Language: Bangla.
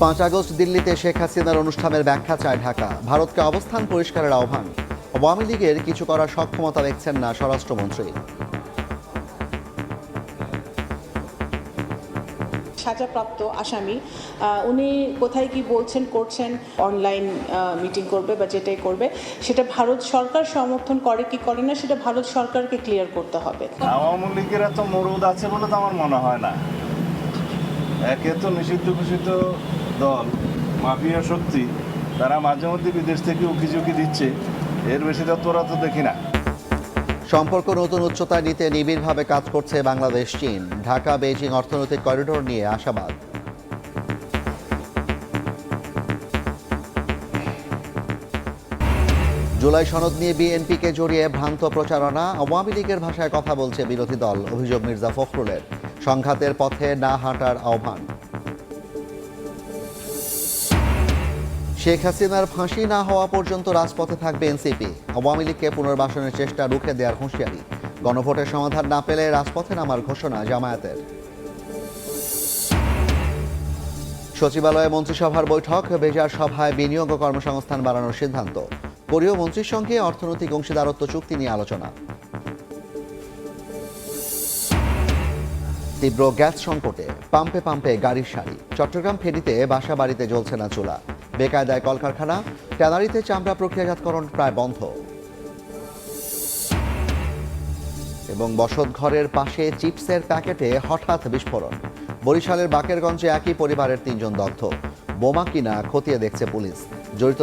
5 আগস্ট দিল্লিতে শেখ হাসিনার অনুষ্ঠানের ব্যাখ্যা চায় ঢাকা। ভারতকে অবস্থান পরিষ্কারের আহ্বান। আওয়ামী লীগের কিছু করার সক্ষমতা দেখছেন না স্বরাষ্ট্রমন্ত্রী। সাজাপ্রাপ্ত আসামি উনি কোথায় কি বলছেন করছেন, অনলাইন মিটিং করবে বা যেটাই করবে সেটা ভারত সরকার সমর্থন করে কি করে না সেটা ভারত সরকারকে ক্লিয়ার করতে হবে। আওয়ামী লীগের এত মরুদ আছে বলে তো আমার মনে হয় না। একে তো নিষিদ্ধ ঘোষিত দল, মাফিয়া শক্তি, তারা মাঝে মধ্যে বিদেশ থেকে উকিঝুঁকি দিচ্ছে, এর বেশি তো তোরা তো দেখি না। সম্পর্ক নতুন উচ্চতায় নিতে নিবিড়ভাবে কাজ করছে বাংলাদেশ চীন। ঢাকা বেইজিং অর্থনৈতিক করিডোর নিয়ে আশাবাদ। জুলাই সনদ নিয়ে বিএনপিকে জড়িয়ে ভ্রান্ত প্রচারণা। আওয়ামী লীগের ভাষায় কথা বলছে বিরোধী দল, অভিযোগ মির্জা ফখরুলের। সংঘাতের পথে না হাঁটার আহ্বান। শেখ হাসিনার ফাঁসি না হওয়া পর্যন্ত রাজপথে থাকবে এনসিপি। আওয়ামী লীগকে পুনর্বাসনের চেষ্টা রুখে দেওয়ার হুঁশিয়ারি। গণভোটের সমাধান না পেলে রাজপথে নামার ঘোষণা জামায়াতের। সচিবালয়ে মন্ত্রিসভার বৈঠক, বেজার সভায় বিনিয়োগ ও কর্মসংস্থান বাড়ানোর সিদ্ধান্ত। কোরীয় মন্ত্রীর সঙ্গে অর্থনৈতিক অংশীদারত্ব চুক্তি নিয়ে আলোচনা। তীব্র গ্যাস সংকটে পাম্পে পাম্পে গাড়ির সারি। চট্টগ্রাম ফেনীতে বাসা বাড়িতে জ্বলছে না চুলা। বেকায়দায় কলকারখানা। ট্যানারিতে চামড়া প্রক্রিয়াজাতকরণ প্রায় বন্ধ। এবং বসতঘরের পাশে চিপসের প্যাকেটে হঠাৎ বিস্ফোরণ। বরিশালের বাকেরগঞ্জে একই পরিবারের 3 জন দগ্ধ। বোমা কিনা খতিয়ে দেখছে পুলিশ। জড়িত